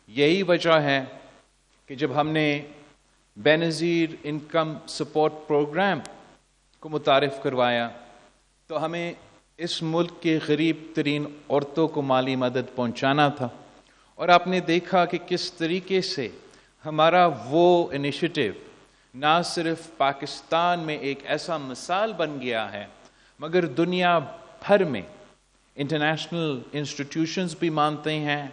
یہی وجہ ہے کہ جب ہم نے بے نظیر انکم سپورٹ پروگرام کو متعارف کروایا تو ہمیں اس ملک کے غریب ترین عورتوں کو مالی مدد پہنچانا تھا، اور آپ نے دیکھا کہ کس طریقے سے ہمارا وہ انیشیٹو نہ صرف پاکستان میں ایک ایسا مثال بن گیا ہے مگر دنیا بھر میں انٹرنیشنل انسٹیٹیوشنز بھی مانتے ہیں،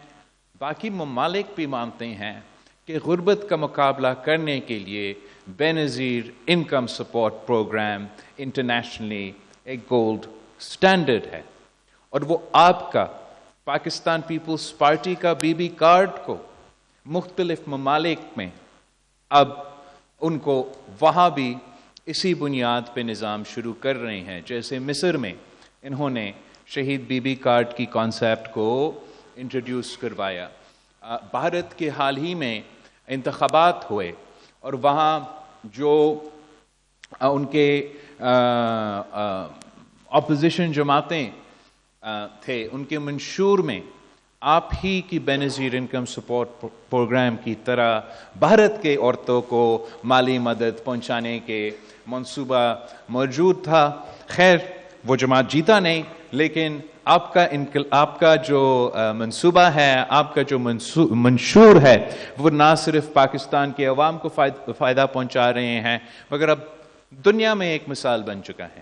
باقی ممالک بھی مانتے ہیں کہ غربت کا مقابلہ کرنے کے لیے بے نظیر انکم سپورٹ پروگرام انٹرنیشنلی ایک گولڈ سٹینڈرڈ ہے، اور وہ آپ کا پاکستان پیپلز پارٹی کا بی بی کارڈ کو مختلف ممالک میں اب ان کو وہاں بھی اسی بنیاد پہ نظام شروع کر رہے ہیں، جیسے مصر میں انہوں نے شہید بی بی کارڈ کی کانسیپٹ کو انٹروڈیوس کروایا۔ بھارت کے حال ہی میں انتخابات ہوئے اور وہاں جو ان کے اپوزیشن جماعتیں تھے ان کے منشور میں آپ ہی کی بے نظیر انکم سپورٹ پروگرام کی طرح بھارت کے عورتوں کو مالی مدد پہنچانے کے منصوبہ موجود تھا۔ خیر وہ جماعت جیتا نہیں، لیکن آپ کا جو منصوبہ ہے، آپ کا جو منشور ہے، وہ نہ صرف پاکستان کے عوام کو فائدہ پہنچا رہے ہیں مگر اب دنیا میں ایک مثال بن چکا ہے۔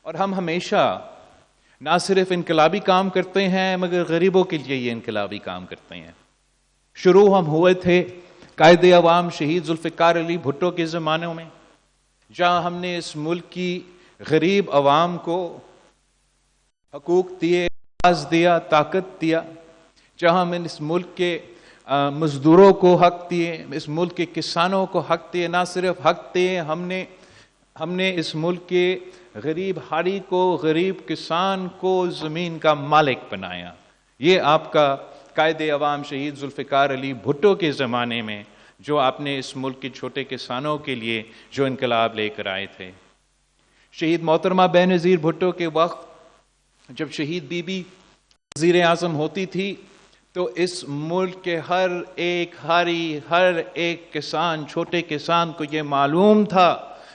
اور ہم ہمیشہ نہ صرف انقلابی کام کرتے ہیں مگر غریبوں کے لیے یہ انقلابی کام کرتے ہیں۔ شروع ہم ہوئے تھے قائد عوام شہید ذوالفقار علی بھٹو کے زمانوں میں، جہاں ہم نے اس ملک کی غریب عوام کو حقوق دیے، آواز دیا، طاقت دیا، جہاں ہم نے اس ملک کے مزدوروں کو حق دیے، اس ملک کے کسانوں کو حق دیے، نہ صرف حق دیے، ہم نے اس ملک کے غریب ہاری کو، غریب کسان کو زمین کا مالک بنایا۔ یہ آپ کا قائد عوام شہید ذوالفقار علی بھٹو کے زمانے میں جو آپ نے اس ملک کے چھوٹے کسانوں کے لیے جو انقلاب لے کر آئے تھے۔ شہید محترمہ بے نظیر بھٹو کے وقت جب شہید بی بی وزیر اعظم ہوتی تھی تو اس ملک کے ہر ایک ہاری، ہر ایک کسان، چھوٹے کسان کو یہ معلوم تھا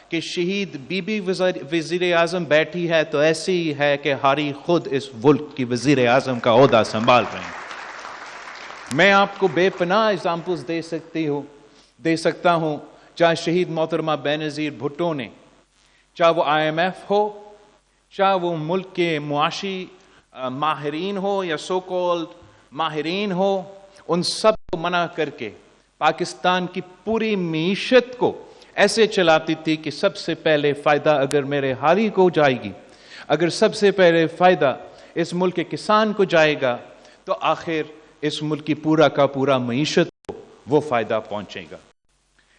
کہ شہید بی بی وزیر اعظم بیٹھی ہے تو ایسی ہی ہے کہ ہاری خود اس ملک کی وزیر اعظم کا عہدہ سنبھال رہے ہیں۔ میں آپ کو بے پناہ ایگزامپلز دے سکتا ہوں، چاہے شہید محترمہ بے نظیر بھٹو نے، چاہے وہ IMF ہو، چاہے وہ ملک کے معاشی ماہرین ہو یا سو کالڈ ماہرین ہو، ان سب کو منع کر کے پاکستان کی پوری معیشت کو ایسے چلاتی تھی کہ سب سے پہلے فائدہ اگر میرے ہاری کو جائے گی، اگر سب سے پہلے فائدہ اس ملک کے کسان کو جائے گا تو آخر اس ملک کی پورا کا پورا معیشت کو وہ فائدہ پہنچے گا۔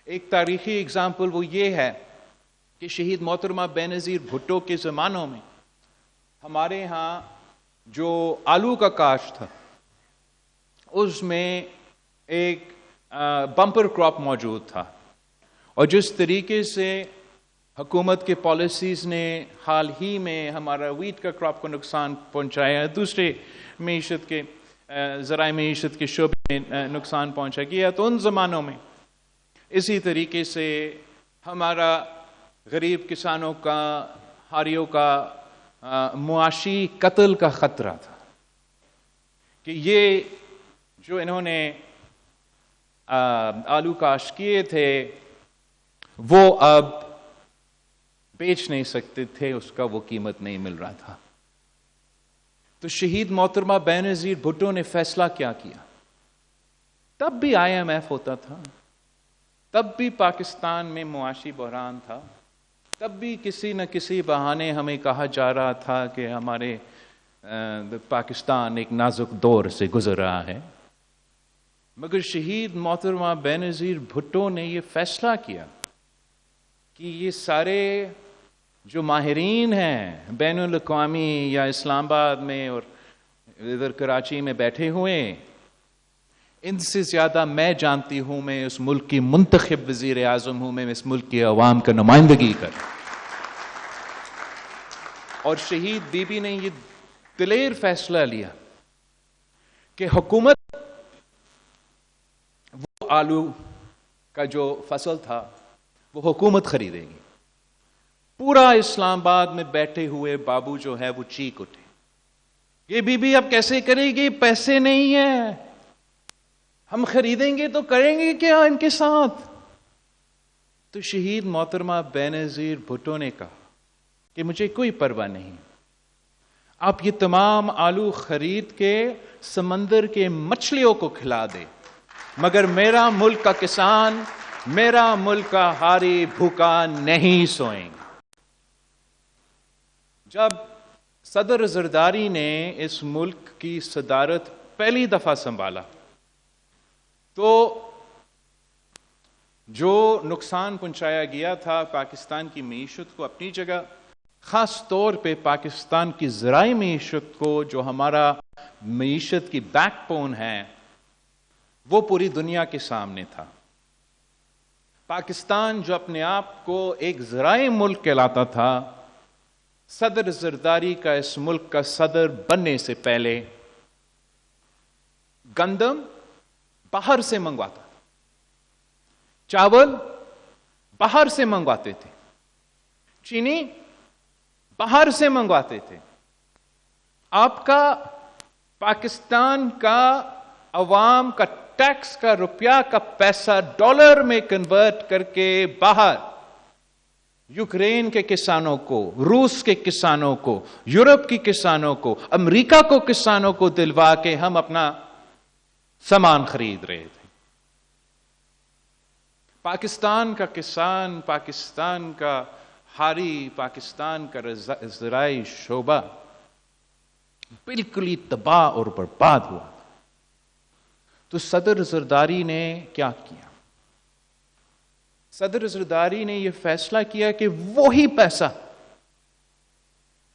ایک تاریخی اگزامپل وہ یہ ہے کہ شہید محترمہ بے نظیر بھٹو کے زمانوں میں ہمارے ہاں جو آلو کا کاشت تھا اس میں ایک بمپر کراپ موجود تھا، اور جس طریقے سے حکومت کے پالیسیز نے حال ہی میں ہمارا ویٹ کا کراپ کو نقصان پہنچایا، دوسرے معیشت کے ذرائع معیشت کے شعبے میں نقصان پہنچا گیا، تو ان زمانوں میں اسی طریقے سے ہمارا غریب کسانوں کا، ہاریوں کا معاشی قتل کا خطرہ تھا کہ یہ جو انہوں نے آلو کاشت کیے تھے وہ اب بیچ نہیں سکتے تھے، اس کا وہ قیمت نہیں مل رہا تھا۔ تو شہید محترمہ بے نظیر بھٹو نے فیصلہ کیا کیا؟ تب بھی IMF ہوتا تھا، تب بھی پاکستان میں معاشی بحران تھا، تب بھی کسی نہ کسی بہانے ہمیں کہا جا رہا تھا کہ ہمارے پاکستان ایک نازک دور سے گزر رہا ہے، مگر شہید محترمہ بے نظیر بھٹو نے یہ فیصلہ کیا کہ یہ سارے جو ماہرین ہیں بین الاقوامی یا اسلام آباد میں اور ادھر کراچی میں بیٹھے ہوئے، ان سے زیادہ میں جانتی ہوں، میں اس ملک کی منتخب وزیر اعظم ہوں، میں اس ملک کی عوام کا نمائندگی کر۔ اور شہید بی بی نے یہ دلیر فیصلہ لیا کہ حکومت آلو کا جو فصل تھا وہ حکومت خریدے گی. پورا اسلام آباد میں بیٹھے ہوئے بابو جو ہے وہ چیخ اٹھے, یہ بی بی اب کیسے کرے گی, پیسے نہیں ہیں, ہم خریدیں گے تو کریں گے کیا ان کے ساتھ. تو شہید محترمہ بینظیر بھٹو نے کہا کہ مجھے کوئی پرواہ نہیں, آپ یہ تمام آلو خرید کے سمندر کے مچھلیوں کو کھلا دے, مگر میرا ملک کا کسان, میرا ملک کا ہاری بھوکا نہیں سوئیں گے. جب صدر زرداری نے اس ملک کی صدارت پہلی دفعہ سنبھالا تو جو نقصان پہنچایا گیا تھا پاکستان کی معیشت کو اپنی جگہ, خاص طور پہ پاکستان کی زرعی معیشت کو, جو ہمارا معیشت کی بیک بون ہے, وہ پوری دنیا کے سامنے تھا. پاکستان جو اپنے آپ کو ایک زرعی ملک کہلاتا تھا, صدر زرداری کا اس ملک کا صدر بننے سے پہلے گندم باہر سے منگواتا تھا, چاول باہر سے منگواتے تھے, چینی باہر سے منگواتے تھے. آپ کا پاکستان کا عوام کا ٹیکس کا روپیہ کا پیسہ ڈالر میں کنورٹ کر کے باہر یوکرین کے کسانوں کو, روس کے کسانوں کو, یورپ کے کسانوں کو, امریکہ کو کسانوں کو دلوا کے ہم اپنا سامان خرید رہے تھے. پاکستان کا کسان, پاکستان کا ہاری, پاکستان کا زرعی شعبہ بالکل ہی تباہ اور برباد ہوا. تو صدر زرداری نے کیا کیا؟ صدر زرداری نے یہ فیصلہ کیا کہ وہی پیسہ,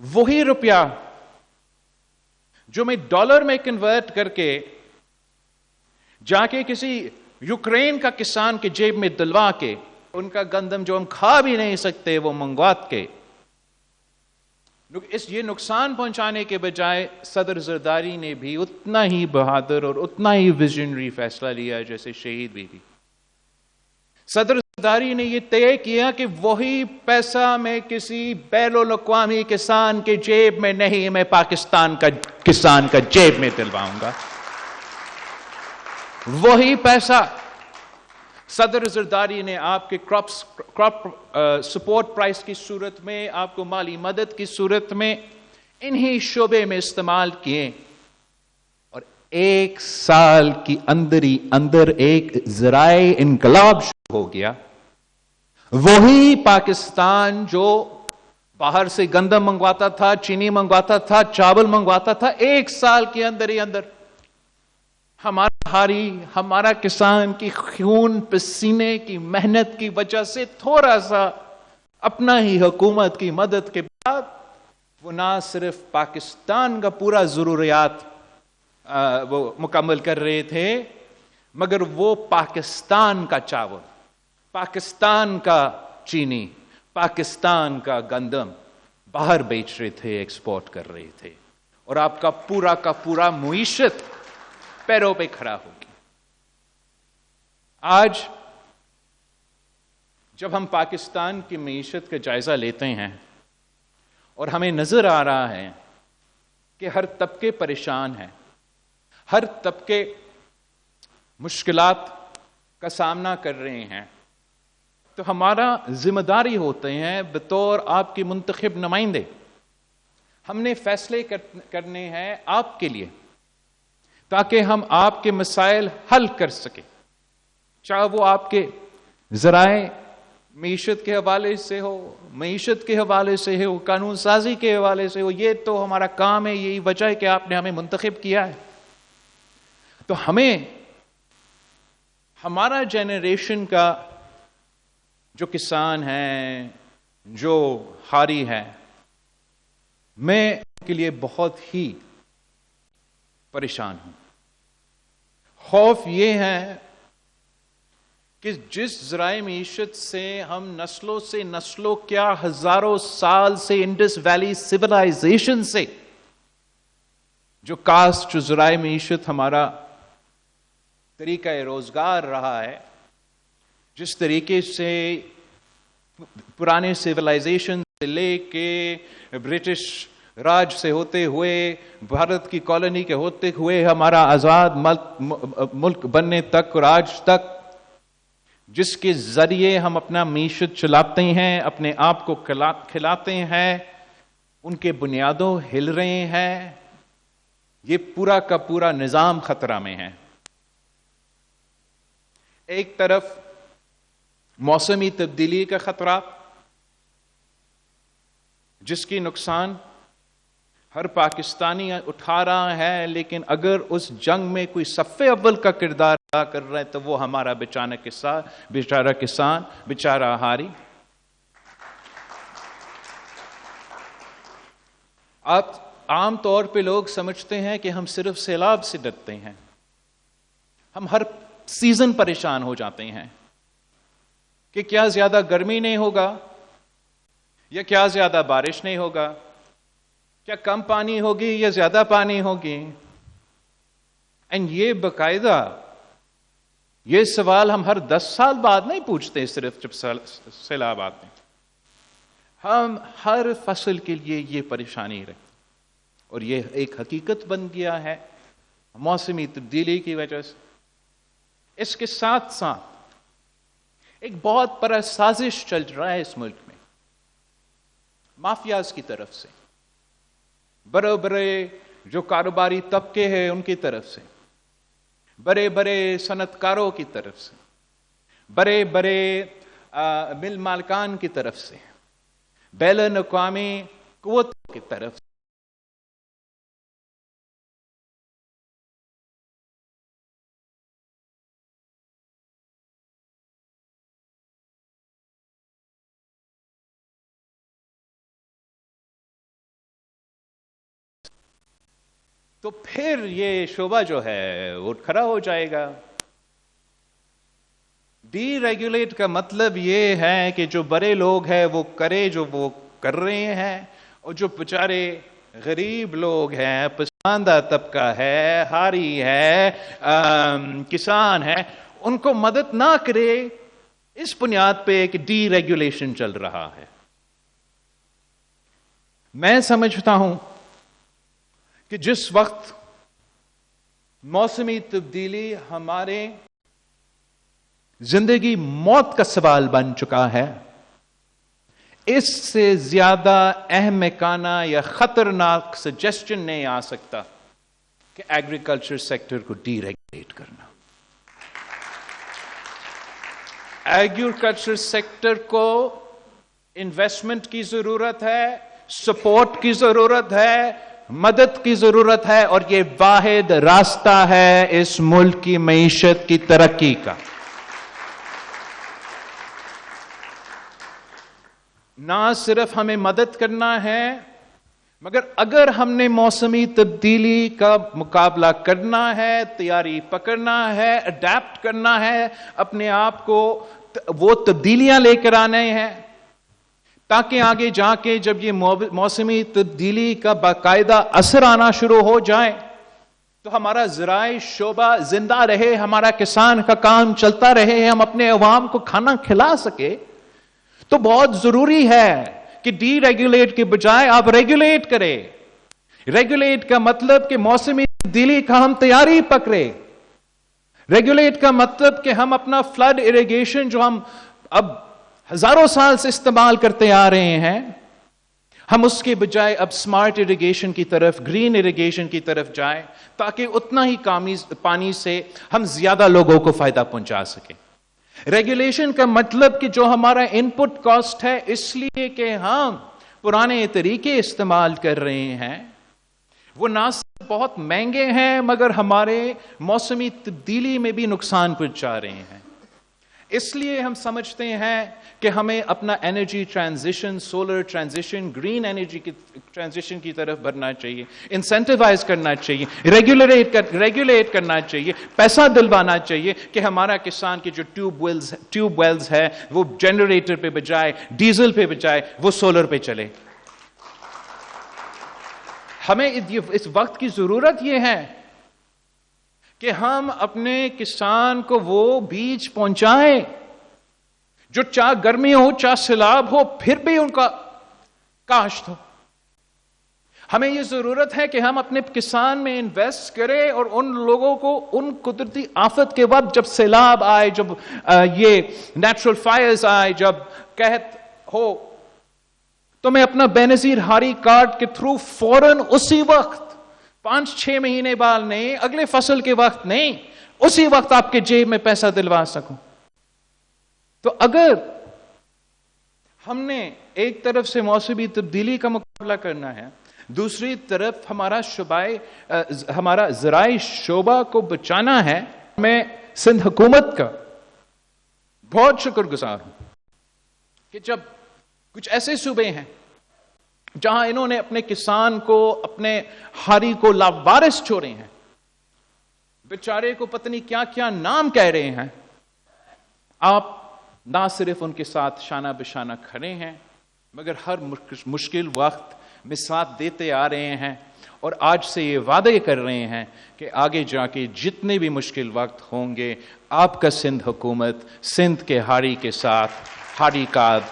وہی روپیہ جو میں ڈالر میں کنورٹ کر کے جا کے کسی یوکرین کا کسان کے جیب میں دلوا کے, ان کا گندم جو ہم کھا بھی نہیں سکتے وہ منگوات کے, یہ نقصان پہنچانے کے بجائے صدر زرداری نے بھی اتنا ہی بہادر اور اتنا ہی ویژنری فیصلہ لیا جیسے شہید بھی. صدر زرداری نے یہ طے کیا کہ وہی پیسہ میں کسی بین الاقوامی کسان کے جیب میں نہیں, میں پاکستان کا کسان کا جیب میں دلواؤں گا. وہی پیسہ صدر زرداری نے آپ کے کراپ سپورٹ پرائس کی صورت میں, آپ کو مالی مدد کی صورت میں انہی شعبے میں استعمال کیے, اور 1 سال کی اندر ہی اندر ایک زرعی انقلاب شروع ہو گیا. وہی پاکستان جو باہر سے گندم منگواتا تھا, چینی منگواتا تھا, چاول منگواتا تھا, 1 سال کے اندر ہی اندر ہمارا ہاری, ہمارا کسان کی خون پسینے کی محنت کی وجہ سے تھوڑا سا اپنا ہی حکومت کی مدد کے بعد وہ نہ صرف پاکستان کا پورا ضروریات وہ مکمل کر رہے تھے, مگر وہ پاکستان کا چاول, پاکستان کا چینی, پاکستان کا گندم باہر بیچ رہے تھے, ایکسپورٹ کر رہے تھے, اور آپ کا پورا معیشت پیروں پہ کھڑا ہوگی. آج جب ہم پاکستان کی معیشت کا جائزہ لیتے ہیں اور ہمیں نظر آ رہا ہے کہ ہر طبقے پریشان ہیں, ہر طبقے مشکلات کا سامنا کر رہے ہیں, تو ہمارا ذمہ داری ہوتے ہیں بطور آپ کے منتخب نمائندے, ہم نے فیصلے کرنے ہیں آپ کے لیے تاکہ ہم آپ کے مسائل حل کر سکیں, چاہے وہ آپ کے ذرائع معیشت کے حوالے سے ہو, معیشت کے حوالے سے ہو, قانون سازی کے حوالے سے ہو. یہ تو ہمارا کام ہے, یہی وجہ ہے کہ آپ نے ہمیں منتخب کیا ہے. تو ہمیں ہمارا جنریشن کا جو کسان ہیں, جو ہاری ہے, میں ان کے لیے بہت ہی پریشان ہوں. خوف یہ ہے کہ جس زرعی معیشت سے ہم نسلوں سے نسلوں کیا ہزاروں سال سے انڈس ویلی سیولائزیشن سے جو زرعی معیشت ہمارا طریقہ روزگار رہا ہے، جس طریقے سے پرانے سویلائزیشن سے لے کے برٹش راج سے ہوتے ہوئے، بھارت کی کالونی کے ہوتے ہوئے، ہمارا آزاد ملک بننے تک اور آج تک، جس کے ذریعے ہم اپنا معیشت چلاتے ہیں، اپنے آپ کو کھلاتے ہیں، ان کے بنیادوں ہل رہے ہیں. یہ پورا کا پورا نظام خطرہ میں ہے. ایک طرف موسمی تبدیلی کا خطرہ، جس کی نقصان ہر پاکستانی اٹھا رہا ہے، لیکن اگر اس جنگ میں کوئی صف اول کا کردار ادا کر رہا ہے تو وہ ہمارا بیچارہ کسان، بیچارہ ہاری. آپ عام طور پہ لوگ سمجھتے ہیں کہ ہم صرف سیلاب سے ڈرتے ہیں. ہم ہر سیزن پریشان ہو جاتے ہیں کہ کیا زیادہ گرمی نہیں ہوگا، یا کیا زیادہ بارش نہیں ہوگا، کیا کم پانی ہوگی یا زیادہ پانی ہوگی. یہ باقاعدہ یہ سوال ہم ہر 10 سال بعد نہیں پوچھتے صرف جب سیلاب آتے ہیں. ہم ہر فصل کے لیے یہ پریشانی رکھتے، اور یہ ایک حقیقت بن گیا ہے موسمی تبدیلی کی وجہ سے. اس کے ساتھ ساتھ ایک بہت بڑا سازش چل رہا ہے اس ملک میں، مافیاز کی طرف سے، بڑے بڑے جو کاروباری طبقے ہیں ان کی طرف سے، بڑے بڑے صنعت کاروں کی طرف سے، بڑے بڑے مل مالکان کی طرف سے، بین الاقوامی قوتوں کی طرف سے. تو پھر یہ شعبہ جو ہے وہ کھڑا ہو جائے گا. ڈی ریگولیٹ کا مطلب یہ ہے کہ جو بڑے لوگ ہیں وہ کرے جو وہ کر رہے ہیں، اور جو بیچارے غریب لوگ ہیں، پسماندہ طبقہ ہے، ہاری ہے، کسان ہے، ان کو مدد نہ کرے. اس بنیاد پہ کہ ڈی ریگولیشن چل رہا ہے. میں سمجھتا ہوں کہ جس وقت موسمی تبدیلی ہمارے زندگی موت کا سوال بن چکا ہے، اس سے زیادہ احمقانہ یا خطرناک سجیسشن نہیں آ سکتا کہ ایگریکلچر سیکٹر کو ڈی ریگولیٹ کرنا. ایگریکلچر سیکٹر کو انویسٹمنٹ کی ضرورت ہے، سپورٹ کی ضرورت ہے، مدد کی ضرورت ہے، اور یہ واحد راستہ ہے اس ملک کی معیشت کی ترقی کا. نہ صرف ہمیں مدد کرنا ہے، مگر اگر ہم نے موسمی تبدیلی کا مقابلہ کرنا ہے، تیاری پکڑنا ہے، اڈیپٹ کرنا ہے، اپنے آپ کو وہ تبدیلیاں لے کر آنے ہیں، تاکہ آگے جا کے جب یہ موسمی تبدیلی کا باقاعدہ اثر آنا شروع ہو جائے تو ہمارا زرعی شعبہ زندہ رہے، ہمارا کسان کا کام چلتا رہے، ہم اپنے عوام کو کھانا کھلا سکے. تو بہت ضروری ہے کہ ڈی ریگولیٹ کے بجائے آپ ریگولیٹ کریں. ریگولیٹ کا مطلب کہ موسمی تبدیلی کا ہم تیاری پکڑے. ریگولیٹ کا مطلب کہ ہم اپنا فلڈ اریگیشن جو ہم اب ہزاروں سال سے استعمال کرتے آ رہے ہیں، ہم اس کے بجائے اب سمارٹ اریگیشن کی طرف، گرین اریگیشن کی طرف جائیں، تاکہ اتنا ہی پانی سے ہم زیادہ لوگوں کو فائدہ پہنچا سکیں. ریگولیشن کا مطلب کہ جو ہمارا ان پٹ کاسٹ ہے، اس لیے کہ ہم پرانے طریقے استعمال کر رہے ہیں، وہ نہ صرف بہت مہنگے ہیں مگر ہمارے موسمی تبدیلی میں بھی نقصان پہنچا رہے ہیں. اس لیے ہم سمجھتے ہیں کہ ہمیں اپنا energy transition, solar transition, green energy کی ٹرانزیشن کی طرف بڑھنا چاہیے، انسینٹیوائز کرنا چاہیے، ریگولیٹ کرنا چاہیے، پیسہ دلوانا چاہیے کہ ہمارا کسان کے جو ٹیوب ویلز ہے وہ جنریٹر پہ بجائے، ڈیزل پہ بجائے وہ سولر پہ چلے. ہمیں اس وقت کی ضرورت یہ ہے کہ ہم اپنے کسان کو وہ بیج پہنچائیں جو چاہے گرمی ہو چاہے سیلاب ہو پھر بھی ان کا کاشت ہو. ہمیں یہ ضرورت ہے کہ ہم اپنے کسان میں انویسٹ کریں اور ان لوگوں کو ان قدرتی آفت کے وقت جب سیلاب آئے, جب یہ نیچرل فائرز آئے, جب قحط ہو, تو میں اپنا بے نظیر ہاری کارڈ کے تھرو فوراً اسی وقت 5-6 مہینے بعد نہیں, اگلے فصل کے وقت نہیں, اسی وقت آپ کے جیب میں پیسہ دلوا سکوں. تو اگر ہم نے ایک طرف سے موسمی تبدیلی کا مقابلہ کرنا ہے, دوسری طرف ہمارا زرعی شعبہ کو بچانا ہے, میں سندھ حکومت کا بہت شکر گزار ہوں کہ جب کچھ ایسے صوبے ہیں جہاں انہوں نے اپنے کسان کو, اپنے ہاری کو لاوارث چھوڑے ہیں, بیچارے کو پتہ نہیں کیا کیا نام کہہ رہے ہیں, آپ نہ صرف ان کے ساتھ شانہ بشانہ کھڑے ہیں مگر ہر مشکل وقت میں ساتھ دیتے آ رہے ہیں, اور آج سے یہ وعدے کر رہے ہیں کہ آگے جا کے جتنے بھی مشکل وقت ہوں گے آپ کا سندھ حکومت سندھ کے ہاری کے ساتھ ہاری کارڈ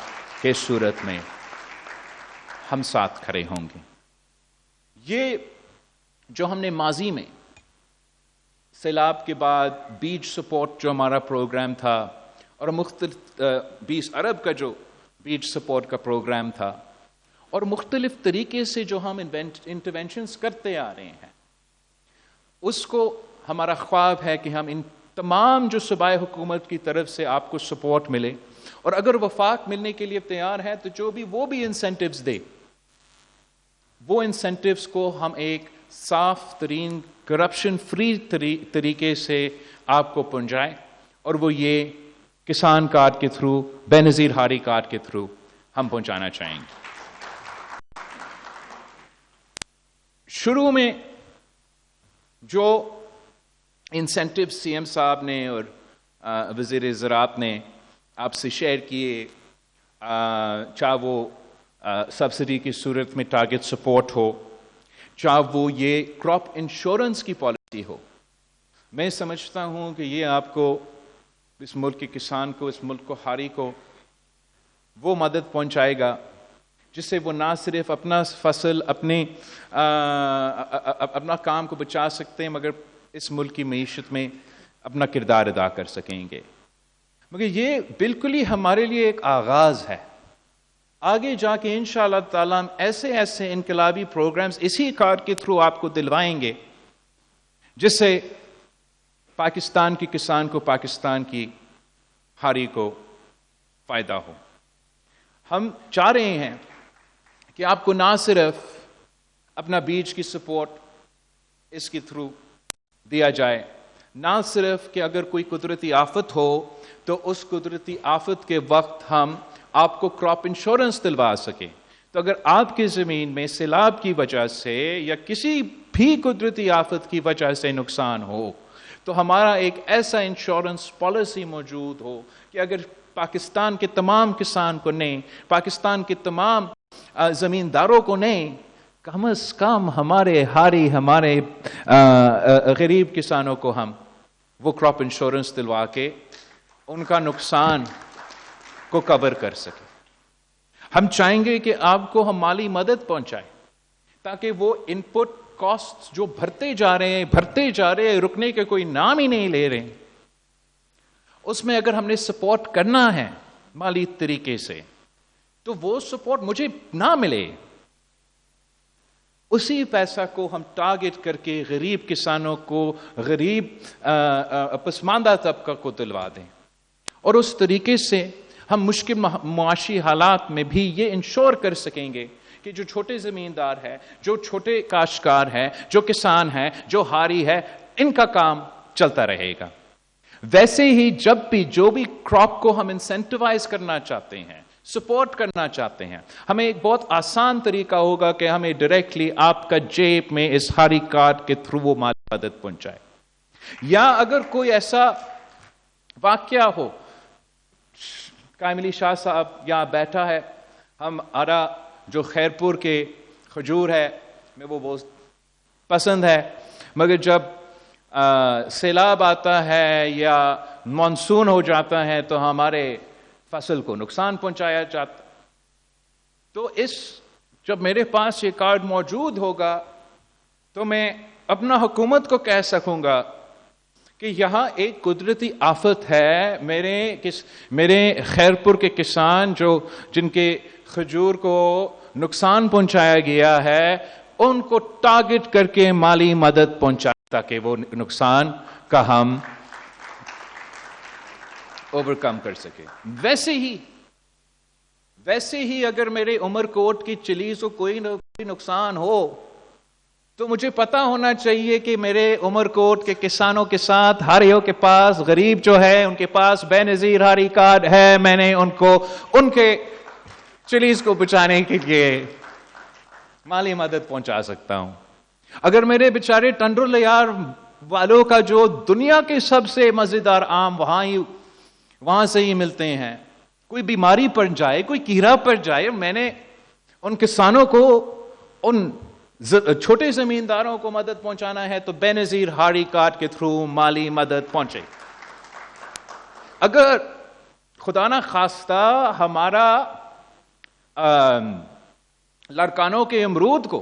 کے صورت میں ہم ساتھ کھڑے ہوں گے. یہ جو ہم نے ماضی میں سیلاب کے بعد بیج سپورٹ جو ہمارا پروگرام تھا اور مختلف 20 ارب کا جو بیج سپورٹ کا پروگرام تھا اور مختلف طریقے سے جو ہم انٹرونشنز کرتے آ رہے ہیں, اس کو ہمارا خواب ہے کہ ہم ان تمام جو صوبائی حکومت کی طرف سے آپ کو سپورٹ ملے, اور اگر وفاق ملنے کے لیے تیار ہے تو جو بھی وہ بھی انسینٹیوز دے, وہ انسینٹیوز کو ہم ایک صاف ترین کرپشن فری طریقے سے آپ کو پہنچائیں, اور وہ یہ کسان کارڈ کے تھرو, بے نظیر ہاری کارڈ کے تھرو ہم پہنچانا چاہیں گے. شروع میں جو انسینٹیو سی ایم صاحب نے اور وزیر زراعت نے آپ سے شیئر کیے, چاہے وہ سبسڈی کی صورت میں ٹارگٹ سپورٹ ہو, چاہے وہ یہ کراپ انشورنس کی پالیسی ہو, میں سمجھتا ہوں کہ یہ آپ کو, اس ملک کے کسان کو, اس ملک کو ہاری کو وہ مدد پہنچائے گا جس سے وہ نہ صرف اپنا فصل, اپنا کام کو بچا سکتے ہیں مگر اس ملک کی معیشت میں اپنا کردار ادا کر سکیں گے. مگر یہ بالکل ہی ہمارے لیے ایک آغاز ہے. آگے جا کے انشاءاللہ تعالیٰ ہم ایسے ایسے انقلابی پروگرامز اسی کارڈ کے تھرو آپ کو دلوائیں گے جس سے پاکستان کے کسان کو, پاکستان کی ہاری کو فائدہ ہو. ہم چاہ رہے ہیں کہ آپ کو نہ صرف اپنا بیج کی سپورٹ اس کے تھرو دیا جائے, نہ صرف کہ اگر کوئی قدرتی آفت ہو تو اس قدرتی آفت کے وقت ہم آپ کو کراپ انشورنس دلوا سکیں. تو اگر آپ کی زمین میں سیلاب کی وجہ سے یا کسی بھی قدرتی آفت کی وجہ سے نقصان ہو تو ہمارا ایک ایسا انشورنس پالیسی موجود ہو کہ اگر پاکستان کے تمام کسان کو نہیں, پاکستان کے تمام زمینداروں کو نہیں, کم از کم ہمارے ہاری, ہمارے غریب کسانوں کو ہم وہ کراپ انشورنس دلوا کے ان کا نقصان کو کور کر سکیں. ہم چاہیں گے کہ آپ کو ہم مالی مدد پہنچائیں تاکہ وہ ان پٹ کاسٹ جو بھرتے جا رہے ہیں, رکنے کے کوئی نام ہی نہیں لے رہے ہیں, اس میں اگر ہم نے سپورٹ کرنا ہے مالی طریقے سے تو وہ سپورٹ مجھے نہ ملے, اسی پیسہ کو ہم ٹارگٹ کر کے غریب کسانوں کو, غریب پسماندہ طبقہ کو دلوا دیں, اور اس طریقے سے ہم مشکل معاشی حالات میں بھی یہ انشور کر سکیں گے کہ جو چھوٹے زمیندار ہے, جو چھوٹے کاشتکار ہے, جو کسان ہے, جو ہاری ہے, ان کا کام چلتا رہے گا. ویسے ہی جب بھی جو بھی کراپ کو ہم انسینٹیوائز کرنا چاہتے ہیں, سپورٹ کرنا چاہتے ہیں, ہمیں ایک بہت آسان طریقہ ہوگا کہ ہمیں ڈائریکٹلی آپ کا جیب میں اس ہاری کارڈ کے تھرو وہ مالی مدد پہنچائے. یا اگر کوئی ایسا واقعہ ہو, قائم علی شاہ صاحب یہاں بیٹھا ہے, ہمارا جو خیرپور کے کھجور ہے میں وہ بہت پسند ہے, مگر جب سیلاب آتا ہے یا مانسون ہو جاتا ہے تو ہمارے فصل کو نقصان پہنچایا جاتا. تو جب میرے پاس یہ کارڈ موجود ہوگا تو میں اپنا حکومت کو کہہ سکوں گا کہ یہاں ایک قدرتی آفت ہے، میرے خیرپور کے کسان جن کے کھجور کو نقصان پہنچایا گیا ہے، ان کو ٹارگٹ کر کے مالی مدد پہنچا تاکہ وہ نقصان کا ہم اوورکم کر سکے. ویسے ہی اگر میرے عمر کوٹ کی چلیز کو کوئی نقصان ہو تو مجھے پتا ہونا چاہیے کہ میرے عمر کوٹ کے کسانوں کے ساتھ ہاریوں کے پاس غریب جو ہے ان کے پاس بے نظیر ہاری کارڈ ہے. میں نے ان کے چلیز کو بچانے کے لیے مالی مدد پہنچا سکتا ہوں. اگر میرے بیچارے ٹنڈر لیار والوں کا جو دنیا کے سب سے مزیدار آم وہاں سے ہی ملتے ہیں، کوئی بیماری پڑ جائے، کوئی کیڑا پڑ جائے، میں نے ان کسانوں کو، ان چھوٹے زمینداروں کو مدد پہنچانا ہے تو بے نظیر ہاری کارڈ کے تھرو مالی مدد پہنچے. اگر خدا نہ خواستہ ہمارا لڑکانوں کے امرود کو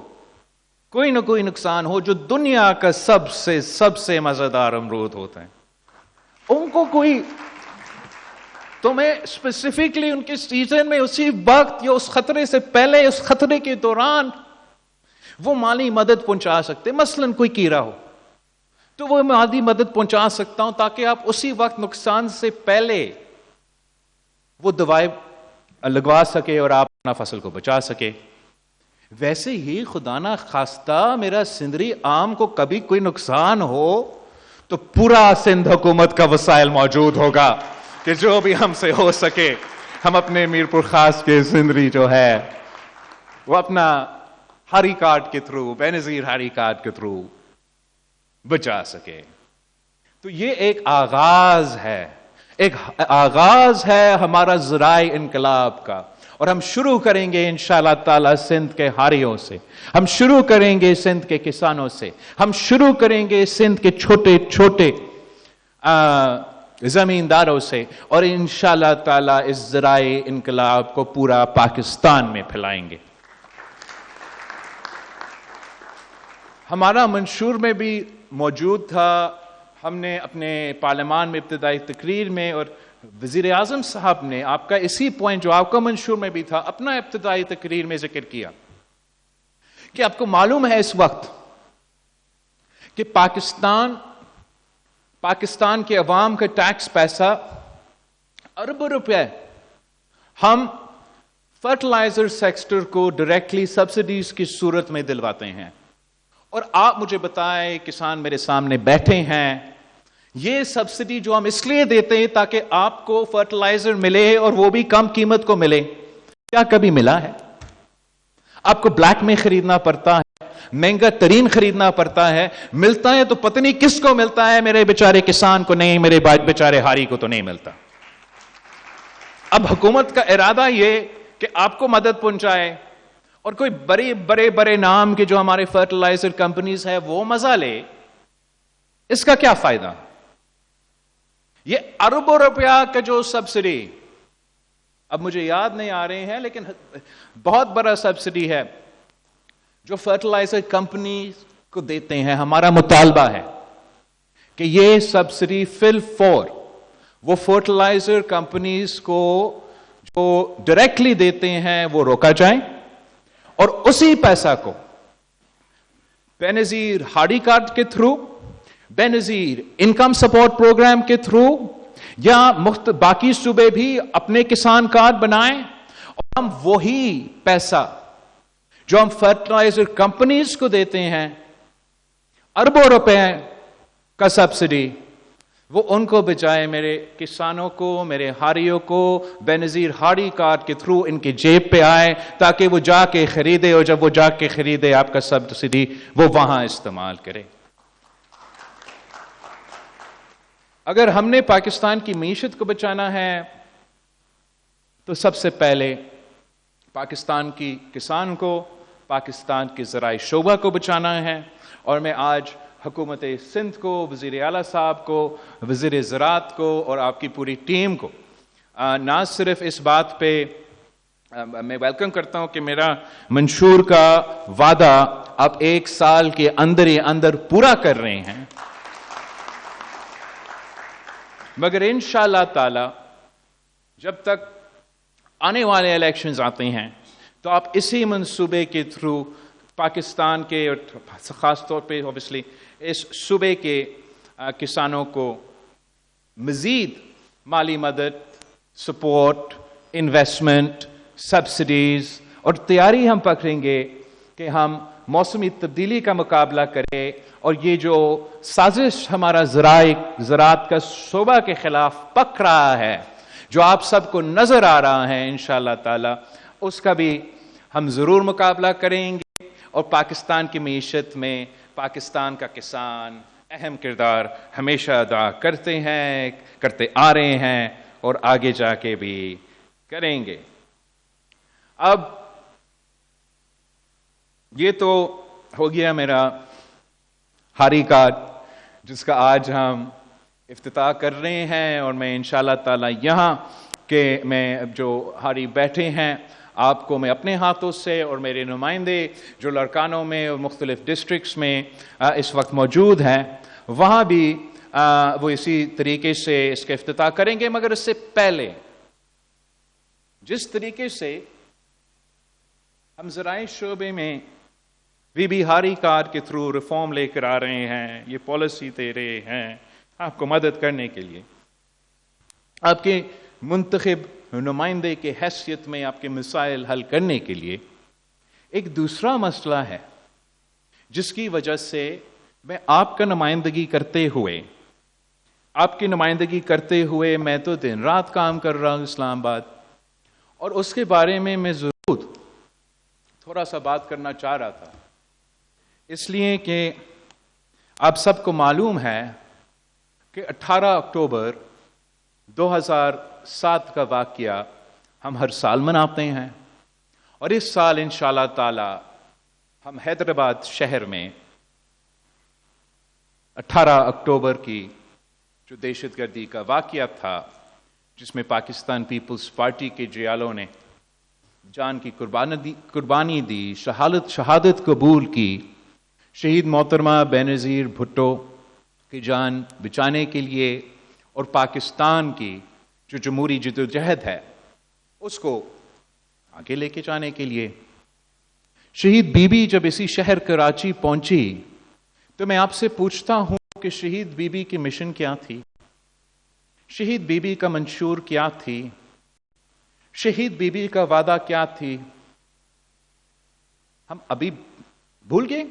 کوئی نہ کوئی نقصان ہو، جو دنیا کا سب سے مزیدار امرود ہوتا ہے، ان کو کوئی، تو میں اسپیسیفکلی ان کے سیزن میں اسی وقت یا اس خطرے سے پہلے، اس خطرے کے دوران وہ مالی مدد پہنچا سکتے. مثلا کوئی کیڑا ہو تو وہ مالی مدد پہنچا سکتا ہوں تاکہ آپ اسی وقت نقصان سے پہلے وہ دوائیں لگوا سکے اور آپ اپنا فصل کو بچا سکے. ویسے ہی خدا نہ خواستہ میرا سندری آم کو کبھی کوئی نقصان ہو تو پورا سندھ حکومت کا وسائل موجود ہوگا کہ جو بھی ہم سے ہو سکے ہم اپنے میرپور خاص کے سندری جو ہے وہ اپنا ہاری کارڈ کے تھرو، بے نظیر ہاری کارڈ کے تھرو بچا سکے. تو یہ ایک آغاز ہے ہمارا ذرائع انقلاب کا، اور ہم شروع کریں گے انشاءاللہ تعالی سندھ کے ہاریوں سے، ہم شروع کریں گے سندھ کے کسانوں سے، ہم شروع کریں گے سندھ کے چھوٹے چھوٹے زمینداروں سے، اور انشاءاللہ تعالی اس ذرائع انقلاب کو پورا پاکستان میں پھیلائیں گے. ہمارا منشور میں بھی موجود تھا، ہم نے اپنے پارلیمان میں ابتدائی تقریر میں، اور وزیر اعظم صاحب نے آپ کا اسی پوائنٹ جو آپ کا منشور میں بھی تھا اپنا ابتدائی تقریر میں ذکر کیا کہ آپ کو معلوم ہے اس وقت کہ پاکستان کے عوام کا ٹیکس پیسہ اربوں روپے ہم فرٹیلائزر سیکٹر کو ڈائریکٹلی سبسڈیز کی صورت میں دلواتے ہیں. اور آپ مجھے بتائیں، کسان میرے سامنے بیٹھے ہیں، یہ سبسڈی جو ہم اس لیے دیتے ہیں تاکہ آپ کو فرٹیلائزر ملے اور وہ بھی کم قیمت کو ملے، کیا کبھی ملا ہے؟ آپ کو بلیک میں خریدنا پڑتا ہے، مہنگا ترین خریدنا پڑتا ہے، ملتا ہے تو پتہ نہیں کس کو ملتا ہے، میرے بیچارے کسان کو نہیں، میرے بیچارے ہاری کو تو نہیں ملتا. اب حکومت کا ارادہ یہ کہ آپ کو مدد پہنچائے اور کوئی بڑے نام کے جو ہمارے فرٹیلائزر کمپنیز ہے وہ مزہ لے، اس کا کیا فائدہ؟ یہ اربوں روپیہ کا جو سبسڈی، اب مجھے یاد نہیں آ رہے ہیں لیکن بہت بڑا سبسڈی ہے جو فرٹیلائزر کمپنی کو دیتے ہیں. ہمارا مطالبہ ہے کہ یہ سبسڈی فل فور وہ فرٹیلائزر کمپنیز کو جو ڈائریکٹلی دیتے ہیں وہ روکا جائے، اور اسی پیسہ کو بے نظیر ہاری کارڈ کے تھرو، بے نظیر انکم سپورٹ پروگرام کے تھرو، یا باقی صوبے بھی اپنے کسان کارڈ بنائیں، اور ہم وہی پیسہ جو ہم فرٹیلائزر کمپنیز کو دیتے ہیں اربوں روپے کا سبسڈی، وہ ان کو بچائے میرے کسانوں کو، میرے ہاریوں کو بے نظیر ہاری کارڈ کے تھرو ان کی جیب پہ آئے تاکہ وہ جا کے خریدے، اور جب وہ جا کے خریدے آپ کا سبسڈی وہ وہاں استعمال کرے. اگر ہم نے پاکستان کی معیشت کو بچانا ہے تو سب سے پہلے پاکستان کی کسان کو، پاکستان کے زرعی شعبہ کو بچانا ہے. اور میں آج حکومت سندھ کو، وزیر اعلیٰ صاحب کو، وزیر زراعت کو اور آپ کی پوری ٹیم کو نہ صرف اس بات پہ میں ویلکم کرتا ہوں کہ میرا منشور کا وعدہ آپ 1 سال کے اندر ہی اندر پورا کر رہے ہیں، مگر انشاءاللہ تعالی جب تک آنے والے الیکشنز آتے ہیں تو آپ اسی منصوبے کے تھرو پاکستان کے اور خاص طور پہ اوبیسلی اس صوبے کے کسانوں کو مزید مالی مدد، سپورٹ، انویسٹمنٹ، سبسڈیز اور تیاری ہم پکڑیں گے کہ ہم موسمی تبدیلی کا مقابلہ کریں اور یہ جو سازش ہمارا زراعت کا شعبہ کے خلاف پک رہا ہے، جو آپ سب کو نظر آ رہا ہے انشاءاللہ تعالی، اس کا بھی ہم ضرور مقابلہ کریں گے اور پاکستان کی معیشت میں پاکستان کا کسان اہم کردار ہمیشہ ادا کرتے ہیں، کرتے آ رہے ہیں اور آگے جا کے بھی کریں گے۔ اب یہ تو ہو گیا میرا ہاری کارڈ جس کا آج ہم افتتاح کر رہے ہیں، اور میں انشاءاللہ تعالی یہاں کہ میں جو ہاری بیٹھے ہیں آپ کو میں اپنے ہاتھوں سے اور میرے نمائندے جو لڑکانوں میں اور مختلف ڈسٹرکٹس میں اس وقت موجود ہیں وہاں بھی وہ اسی طریقے سے اس کا افتتاح کریں گے، مگر اس سے پہلے جس طریقے سے ہم زرعی شعبے میں بھی ہاری کارڈ کے تھرو ریفارم لے کر آ رہے ہیں، یہ پالیسی دے رہے ہیں آپ کو مدد کرنے کے لیے، آپ کے منتخب نمائندے کے حیثیت میں آپ کے مسائل حل کرنے کے لیے ایک دوسرا مسئلہ ہے جس کی وجہ سے میں آپ کا نمائندگی کرتے ہوئے میں تو دن رات کام کر رہا ہوں اسلام آباد، اور اس کے بارے میں میں ضرور تھوڑا سا بات کرنا چاہ رہا تھا، اس لیے کہ آپ سب کو معلوم ہے کہ 18 اکتوبر 2007 کا واقعہ ہم ہر سال مناتے ہیں، اور اس سال انشاءاللہ تعالی ہم حیدرآباد شہر میں 18 اکتوبر کی جو دہشت گردی کا واقعہ تھا جس میں پاکستان پیپلز پارٹی کے جیالوں نے جان کی قربانی دی، شہادت قبول کی، شہید محترمہ بینظیر بھٹو کی جان بچانے کے لیے اور پاکستان کی جو جمہوری جدوجہد ہے اس کو آگے لے کے جانے کے لیے۔ شہید بی بی جب اسی شہر کراچی پہنچی تو میں آپ سے پوچھتا ہوں کہ شہید بی بی کی مشن کیا تھی؟ شہید بی بی کا منشور کیا تھی؟ شہید بی بی کا وعدہ کیا تھی؟ ہم ابھی بھول گئے؟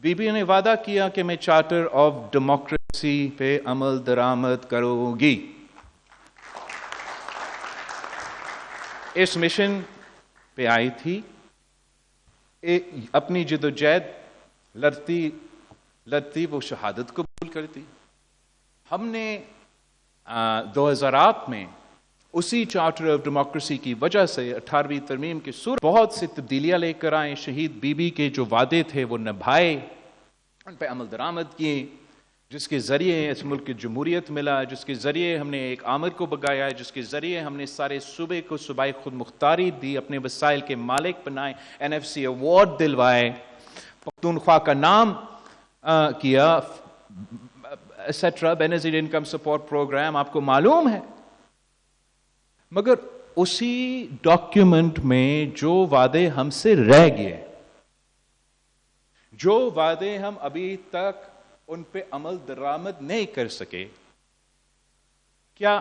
بی بی نے وعدہ کیا کہ میں چارٹر آف ڈیموکریسی پہ عمل درآمد کروں گی۔ اس مشن پہ آئی تھی، اپنی جدوجہد لڑتی وہ شہادت قبول کرتی۔ ہم نے 2008 میں اسی چارٹر آف ڈیموکریسی کی وجہ سے 18ویں ترمیم کی صورت بہت سی تبدیلیاں لے کر آئے، شہید بی بی کے جو وعدے تھے وہ نبھائے، ان پہ عمل درآمد کیے، جس کے ذریعے اس ملک کی جمہوریت ملا، جس کے ذریعے ہم نے ایک آمر کو بگایا، جس کے ذریعے ہم نے سارے صوبے کو صوبائی خود مختاری دی، اپنے وسائل کے مالک بنائے، NFC ایوارڈ دلوائے، پختونخوا کا نام کیا، etcetera, Benazir income support programme آپ کو معلوم ہے۔ مگر اسی ڈاکیومنٹ میں جو وعدے ہم سے رہ گئے، جو وعدے ہم ابھی تک ان پہ عمل درآمد نہیں کر سکے، کیا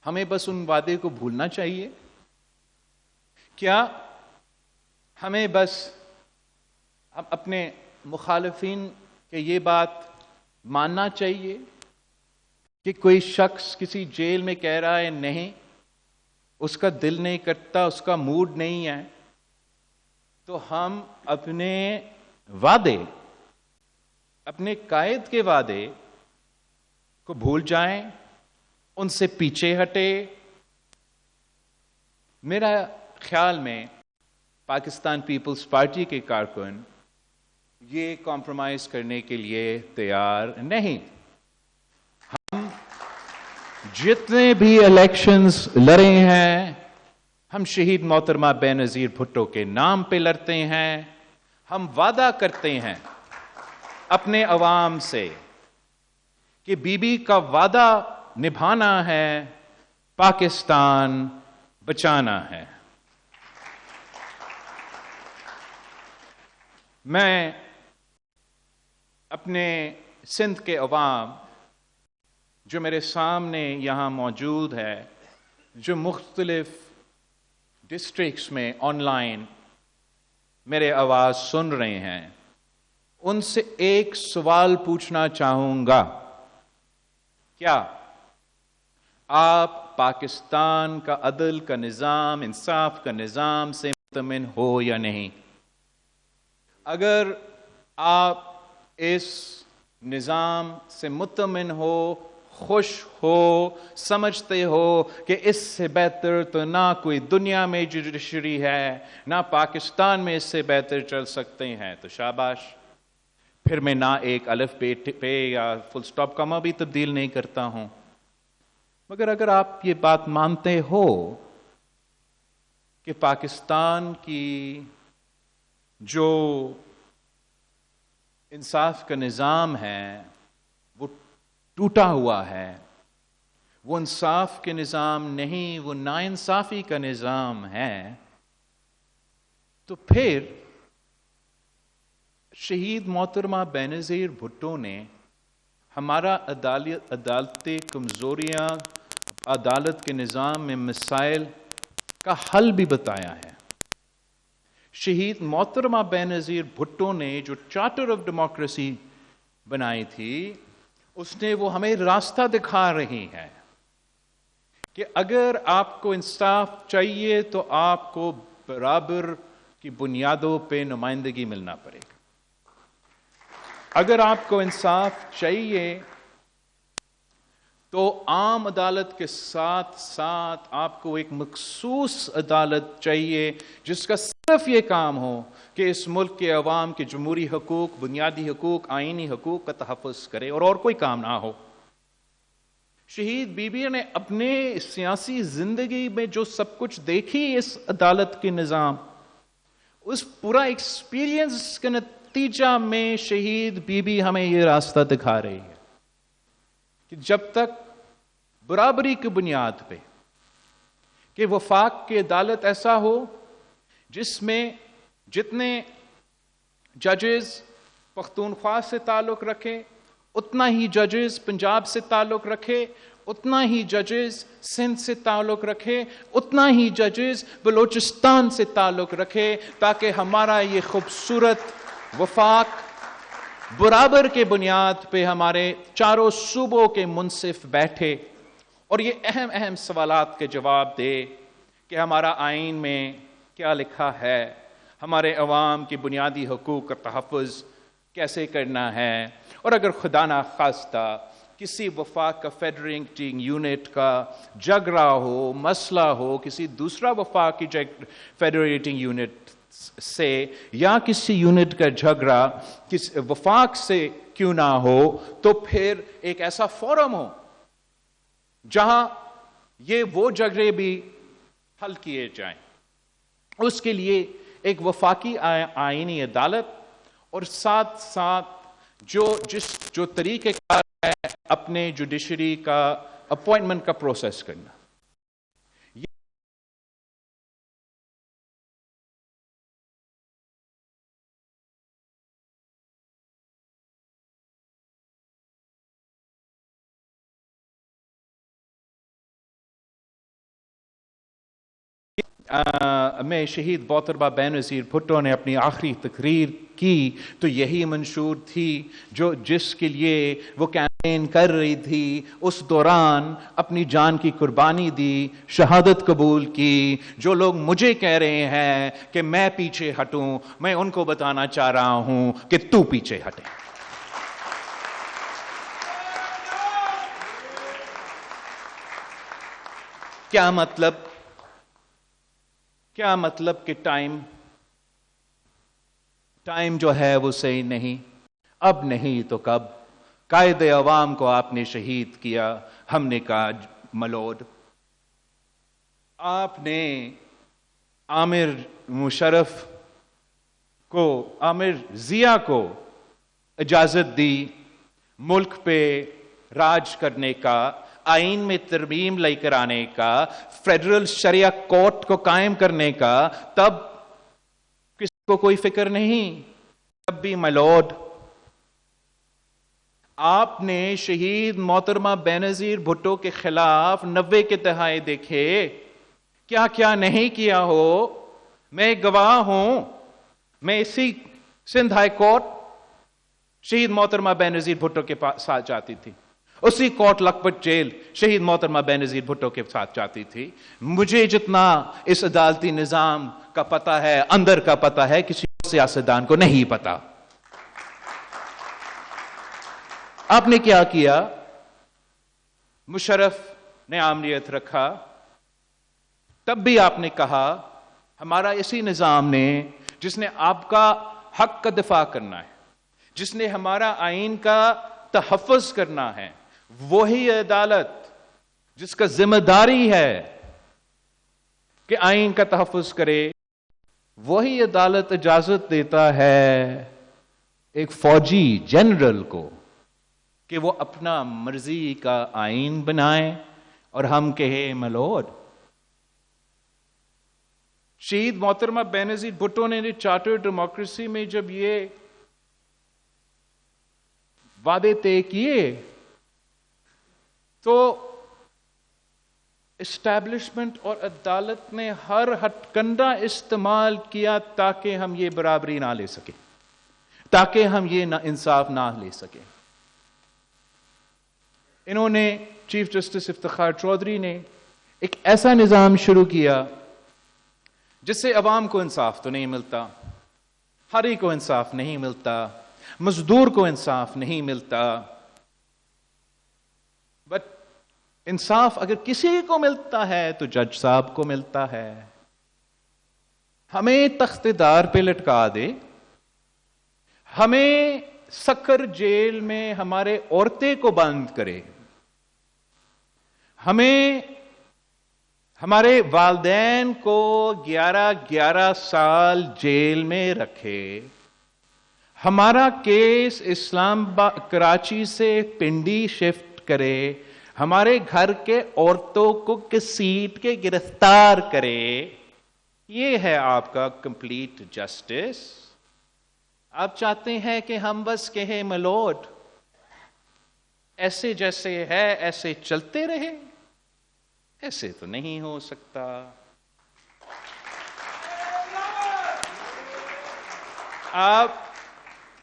ہمیں بس ان وعدے کو بھولنا چاہیے؟ کیا ہمیں بس اپنے مخالفین کے یہ بات ماننا چاہیے کہ کوئی شخص کسی جیل میں کہہ رہا ہے نہیں، اس کا دل نہیں کرتا، اس کا موڈ نہیں ہے، تو ہم اپنے وعدے، اپنے قائد کے وعدے کو بھول جائیں، ان سے پیچھے ہٹے؟ میرا خیال میں پاکستان پیپلز پارٹی کے کارکن یہ کمپرومائز کرنے کے لیے تیار نہیں. ہم جتنے بھی الیکشنز لڑے ہیں ہم شہید محترمہ بے نظیر بھٹو کے نام پہ لڑتے ہیں. ہم وعدہ کرتے ہیں اپنے عوام سے کہ بی بی کا وعدہ نبھانا ہے، پاکستان بچانا ہے. میں اپنے سندھ کے عوام جو میرے سامنے یہاں موجود ہے، جو مختلف ڈسٹرکٹس میں آن لائن میرے آواز سن رہے ہیں، ان سے ایک سوال پوچھنا چاہوں گا. کیا آپ پاکستان کا عدل کا نظام، انصاف کا نظام سے مطمئن ہو یا نہیں؟ اگر آپ اس نظام سے مطمئن ہو، خوش ہو، سمجھتے ہو کہ اس سے بہتر تو نہ کوئی دنیا میں جوڈیشری ہے، نہ پاکستان میں اس سے بہتر چل سکتے ہیں، تو شاباش. پھر میں نہ ایک الف پہ یا فل سٹاپ کما بھی تبدیل نہیں کرتا ہوں. مگر اگر آپ یہ بات مانتے ہو کہ پاکستان کی جو انصاف کا نظام ہے وہ ٹوٹا ہوا ہے، وہ انصاف کے نظام نہیں، وہ ناانصافی کا نظام ہے، تو پھر شہید محترمہ بے نظیر بھٹو نے ہمارا عدالتی کمزوریاں، عدالت کے نظام میں مسائل کا حل بھی بتایا ہے. شہید محترمہ بے نظیر بھٹو نے جو چارٹر آف ڈیموکریسی بنائی تھی، اس نے وہ ہمیں راستہ دکھا رہی ہے کہ اگر آپ کو انصاف چاہیے تو آپ کو برابر کی بنیادوں پہ نمائندگی ملنا پڑے گا. اگر آپ کو انصاف چاہیے تو عام عدالت کے ساتھ ساتھ آپ کو ایک مخصوص عدالت چاہیے جس کا صرف یہ کام ہو کہ اس ملک کے عوام کے جمہوری حقوق، بنیادی حقوق، آئینی حقوق کا تحفظ کرے اور کوئی کام نہ ہو. شہید بی بی نے اپنے سیاسی زندگی میں جو سب کچھ دیکھی اس عدالت کے نظام، اس پورا ایکسپیرینس کے نتیجہ میں شہید بی بی ہمیں یہ راستہ دکھا رہی ہے کہ جب تک برابری کی بنیاد پہ کہ وفاق کی عدالت ایسا ہو جس میں جتنے ججز پختونخوا سے تعلق رکھے اتنا ہی ججز پنجاب سے تعلق رکھے، اتنا ہی ججز سندھ سے تعلق رکھے، اتنا ہی ججز بلوچستان سے تعلق رکھے، تاکہ ہمارا یہ خوبصورت وفاق برابر کے بنیاد پہ ہمارے چاروں صوبوں کے منصف بیٹھے اور یہ اہم اہم سوالات کے جواب دے کہ ہمارا آئین میں کیا لکھا ہے، ہمارے عوام کی بنیادی حقوق کا تحفظ کیسے کرنا ہے. اور اگر خدا نخواستہ کسی وفاق کا فیڈریٹنگ یونٹ کا جھگڑا ہو، مسئلہ ہو، کسی دوسرا وفاق کی فیڈریٹنگ یونٹ سے یا کسی یونٹ کا جھگڑا کسی وفاق سے کیوں نہ ہو، تو پھر ایک ایسا فورم ہو جہاں یہ وہ جھگڑے بھی حل کیے جائیں. اس کے لیے ایک وفاقی آئینی عدالت اور ساتھ ساتھ جو طریقہ کار ہے اپنے جوڈیشری کا اپوائنٹمنٹ کا پروسیس کرنا. میں شہید محترمہ بے نظیر بھٹو نے اپنی آخری تقریر کی تو یہی منشور تھی جس کے لیے وہ کیمپین کر رہی تھی. اس دوران اپنی جان کی قربانی دی، شہادت قبول کی. جو لوگ مجھے کہہ رہے ہیں کہ میں پیچھے ہٹوں، میں ان کو بتانا چاہ رہا ہوں کہ تو پیچھے ہٹے. کیا مطلب کہ ٹائم ٹائم جو ہے وہ صحیح نہیں، اب نہیں تو کب؟ قائد عوام کو آپ نے شہید کیا، ہم نے کہا ملوڈ۔ آپ نے عامر مشرف کو، عامر ضیاء کو اجازت دی ملک پہ راج کرنے کا، آئین میں ترمیم لے کر آنے کا، فیڈرل شریعہ کورٹ کو قائم کرنے کا، تب کسی کو کوئی فکر نہیں، تب بھی ملوڈ۔ آپ نے شہید محترمہ بینظیر بھٹو کے خلاف 90 کے دہائے دیکھے، کیا کیا نہیں کیا ہو۔ میں گواہ ہوں، میں اسی سندھ ہائی کورٹ شہید محترمہ بینظیر بھٹو کے ساتھ جاتی تھی، اسی کوٹ لکھپت جیل شہید محترمہ بینظیر بھٹو کے ساتھ جاتی تھی۔ مجھے جتنا اس عدالتی نظام کا پتہ ہے، اندر کا پتہ ہے، کسی سیاستدان کو نہیں پتا۔ آپ نے کیا کیا؟ مشرف نے عامریت رکھا، تب بھی آپ نے کہا ہمارا اسی نظام نے، جس نے آپ کا حق کا دفاع کرنا ہے، جس نے ہمارا آئین کا تحفظ کرنا ہے، وہی عدالت جس کا ذمہ داری ہے کہ آئین کا تحفظ کرے، وہی عدالت اجازت دیتا ہے ایک فوجی جنرل کو کہ وہ اپنا مرضی کا آئین بنائے اور ہم کہیں ملوڈ۔ شہید محترمہ بینظیر بھٹو نے چارٹر ڈیموکریسی میں جب یہ وعدے طے کیے تو اسٹیبلشمنٹ اور عدالت نے ہر ہتھکنڈا استعمال کیا تاکہ ہم یہ برابری نہ لے سکیں، تاکہ ہم یہ انصاف نہ لے سکیں۔ انہوں نے، چیف جسٹس افتخار چودھری نے ایک ایسا نظام شروع کیا جس سے عوام کو انصاف تو نہیں ملتا، ہری کو انصاف نہیں ملتا، مزدور کو انصاف نہیں ملتا، بٹ انصاف اگر کسی کو ملتا ہے تو جج صاحب کو ملتا ہے۔ ہمیں تخت دار پہ لٹکا دے، ہمیں سکر جیل میں ہمارے عورتیں کو بند کرے، ہمیں ہمارے والدین کو 11 سال جیل میں رکھے، ہمارا کیس کراچی سے پنڈی شفٹ کرے، ہمارے گھر کے عورتوں کو گھسیٹ کے گرفتار کرے، یہ ہے آپ کا کمپلیٹ جسٹس؟ آپ چاہتے ہیں کہ ہم بس کہیں ملوڈ، ایسے جیسے ہے ایسے چلتے رہے؟ ایسے تو نہیں ہو سکتا۔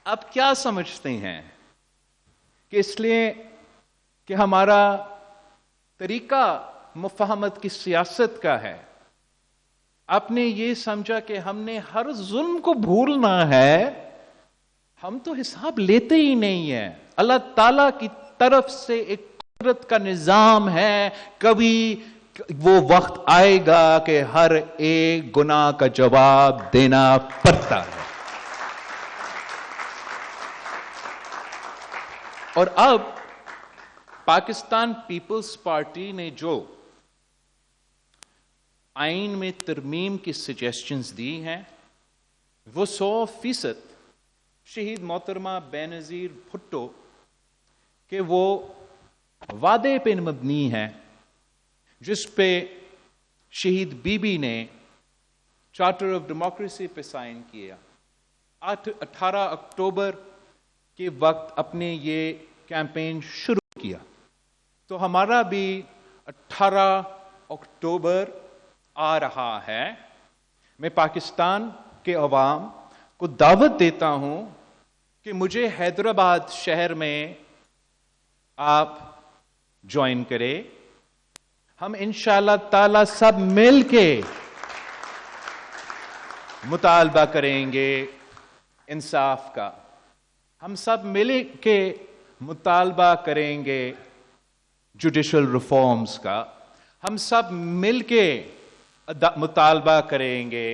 آپ کیا سمجھتے ہیں کہ اس لیے کہ ہمارا طریقہ مفاہمت کی سیاست کا ہے، آپ نے یہ سمجھا کہ ہم نے ہر ظلم کو بھولنا ہے؟ ہم تو حساب لیتے ہی نہیں ہیں۔ اللہ تعالی کی طرف سے ایک قدرت کا نظام ہے، کبھی وہ وقت آئے گا کہ ہر ایک گناہ کا جواب دینا پڑتا ہے۔ اور اب پاکستان پیپلز پارٹی نے جو آئین میں ترمیم کی سجیسشنز دی ہیں وہ 100% شہید محترمہ بینظیر بھٹو کہ وہ وعدے پہ مبنی ہے جس پہ شہید بی بی نے چارٹر آف ڈیموکریسی پہ سائن کیا۔ 18 اکتوبر کے وقت اپنے یہ کیمپین شروع کیا، تو ہمارا بھی 18 اکتوبر آ رہا ہے۔ میں پاکستان کے عوام کو دعوت دیتا ہوں کہ مجھے حیدرآباد شہر میں آپ جوائن کریں، ہم انشاءاللہ تعالی سب مل کے مطالبہ کریں گے انصاف کا، ہم سب مل کے مطالبہ کریں گے جوڈیشل ریفارمز کا، ہم سب مل کے مطالبہ کریں گے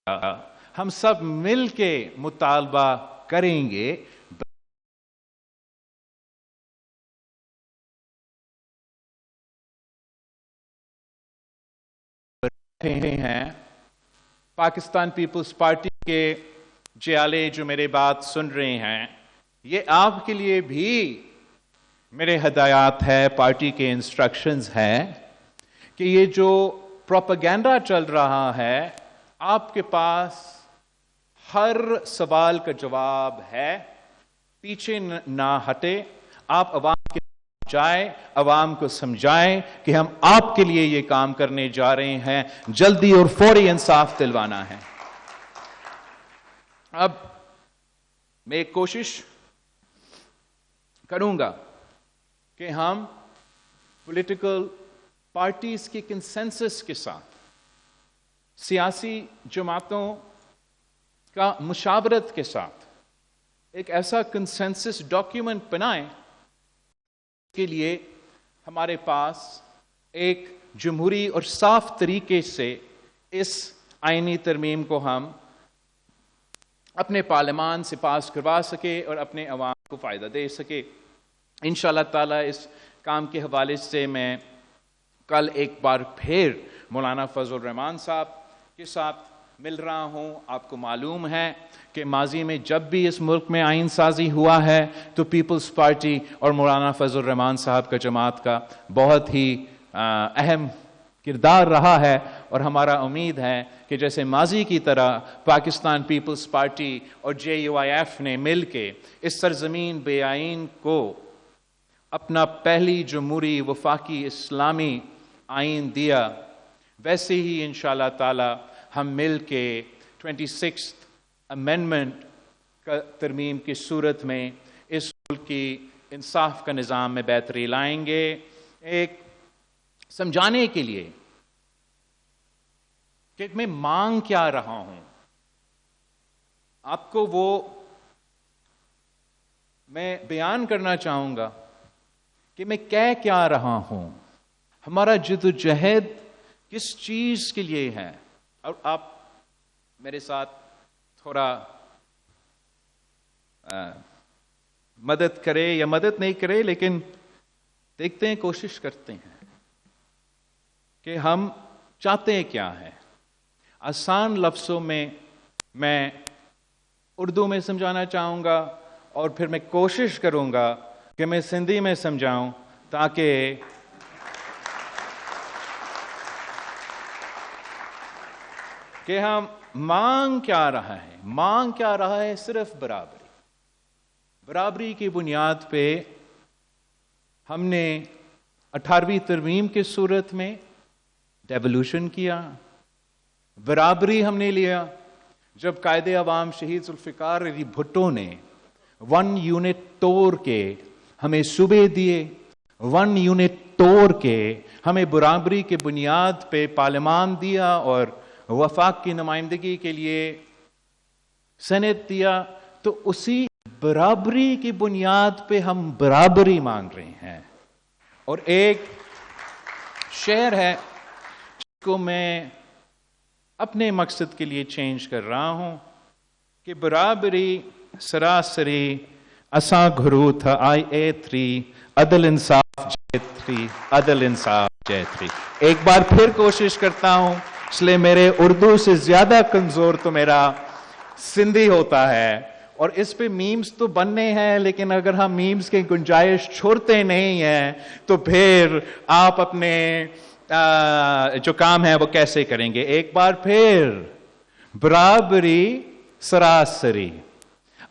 ہم سب مل کے مطالبہ کریں گے. ہیں پاکستان پیپلز پارٹی کے جیالے جو میرے بات سن رہے ہیں، یہ آپ کے لیے بھی میرے ہدایات ہے، پارٹی کے انسٹرکشنز ہیں کہ یہ جو پروپیگنڈا چل رہا ہے، آپ کے پاس ہر سوال کا جواب ہے. پیچھے نہ ہٹے، آپ عوام کے جائیں، عوام کو سمجھائیں کہ ہم آپ کے لیے یہ کام کرنے جا رہے ہیں، جلدی اور فوری انصاف دلوانا ہے. اب میں ایک کوشش کروں گا کہ ہم پولیٹیکل پارٹیز کی کنسنسس کے ساتھ سیاسی جماعتوں کا مشاورت کے ساتھ ایک ایسا کنسنسس ڈاکیومنٹ بنائیں کے لیے ہمارے پاس ایک جمہوری اور صاف طریقے سے اس آئینی ترمیم کو ہم اپنے پارلیمان سے پاس کروا سکے اور اپنے عوام کو فائدہ دے سکے. انشاءاللہ تعالیٰ اس کام کے حوالے سے میں کل ایک بار پھر مولانا فضل الرحمان صاحب کے ساتھ مل رہا ہوں. آپ کو معلوم ہے کہ ماضی میں جب بھی اس ملک میں آئین سازی ہوا ہے تو پیپلز پارٹی اور مولانا فضل الرحمان صاحب کا جماعت کا بہت ہی اہم کردار رہا ہے، اور ہمارا امید ہے کہ جیسے ماضی کی طرح پاکستان پیپلز پارٹی اور JUIF نے مل کے اس سرزمین بے آئین کو اپنا پہلی جمہوری وفاقی اسلامی آئین دیا، ویسے ہی انشاءاللہ تعالی ہم مل کے 26th امینڈمنٹ کا ترمیم کی صورت میں اس ملک کی انصاف کا نظام میں بہتری لائیں گے. ایک سمجھانے کے لیے کہ میں مانگ کیا رہا ہوں، آپ کو وہ میں بیان کرنا چاہوں گا کہ میں کہہ کیا رہا ہوں، ہمارا جدوجہد کس چیز کے لیے ہے. اور آپ میرے ساتھ تھوڑا مدد کرے یا مدد نہیں کرے، لیکن دیکھتے ہیں، کوشش کرتے ہیں کہ ہم چاہتے ہیں کیا ہے. آسان لفظوں میں میں اردو میں سمجھانا چاہوں گا، اور پھر میں کوشش کروں گا کہ میں سندھی میں سمجھاؤں تاکہ کہ ہم مانگ کیا رہا ہے. مانگ کیا رہا ہے؟ صرف برابری کی بنیاد پہ ہم نے 18ویں ترمیم کی صورت میں ڈیولوشن کیا. برابری ہم نے لیا جب قائد عوام شہید ذوالفقار علی بھٹو نے 1 یونٹ توڑ کے ہمیں صوبے دیے، 1 یونٹ توڑ کے ہمیں برابری کے بنیاد پہ پارلیمان دیا اور وفاق کی نمائندگی کے لیے سینٹ دیا. تو اسی برابری کی بنیاد پہ ہم برابری مانگ رہے ہیں. اور ایک شعر ہے جس کو میں اپنے مقصد کے لیے چینج کر رہا ہوں کہ برابری سراسری اساں گھرو تھا IA3 عدل انصاف J3 عدل انصاف J3. ایک بار پھر کوشش کرتا ہوں، اس لیے میرے اردو سے زیادہ کمزور تو میرا سندھی ہوتا ہے، اور اس پہ میمز تو بننے ہیں، لیکن اگر ہم میمز کی گنجائش چھوڑتے نہیں ہیں تو پھر آپ اپنے جو کام ہے وہ کیسے کریں گے. ایک بار پھر برابری سراسری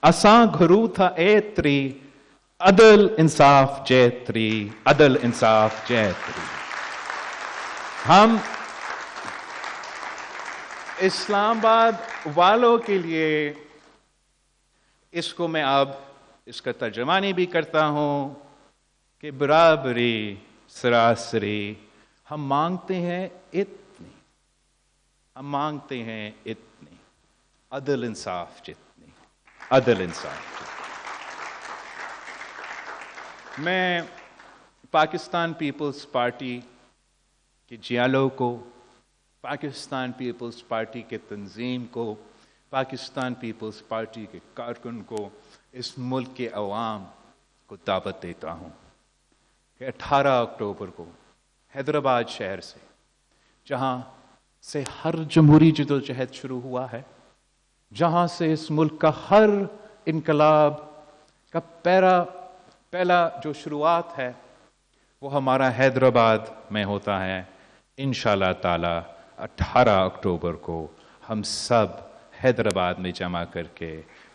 اساں گھرو تھا A3 عدل انصاف J3 عدل انصاف J3. ہم اسلام آباد والوں کے لیے اس کو میں اب اس کا ترجمانی بھی کرتا ہوں کہ برابری سراسری ہم مانگتے ہیں اتنی، ہم مانگتے ہیں اتنی، عدل انصاف جتنی، عدل انصاف جتنی. میں پاکستان پیپلز پارٹی کے جیالوں کو پاکستان پیپلز پارٹی کے تنظیم کو، پاکستان پیپلز پارٹی کے کارکن کو، اس ملک کے عوام کو دعوت دیتا ہوں کہ 18 اکتوبر کو حیدرآباد شہر سے، جہاں سے ہر جمہوری جدوجہد شروع ہوا ہے، جہاں سے اس ملک کا ہر انقلاب کا پہلا جو شروعات ہے، وہ ہمارا حیدرآباد میں ہوتا ہے۔ انشاءاللہ تعالی 18 اکتوبر کو ہم سب حیدرآباد میں جمع کر کے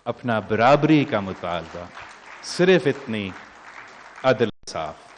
اپنا برابری کا مطالبہ، صرف اتنی عدل انصاف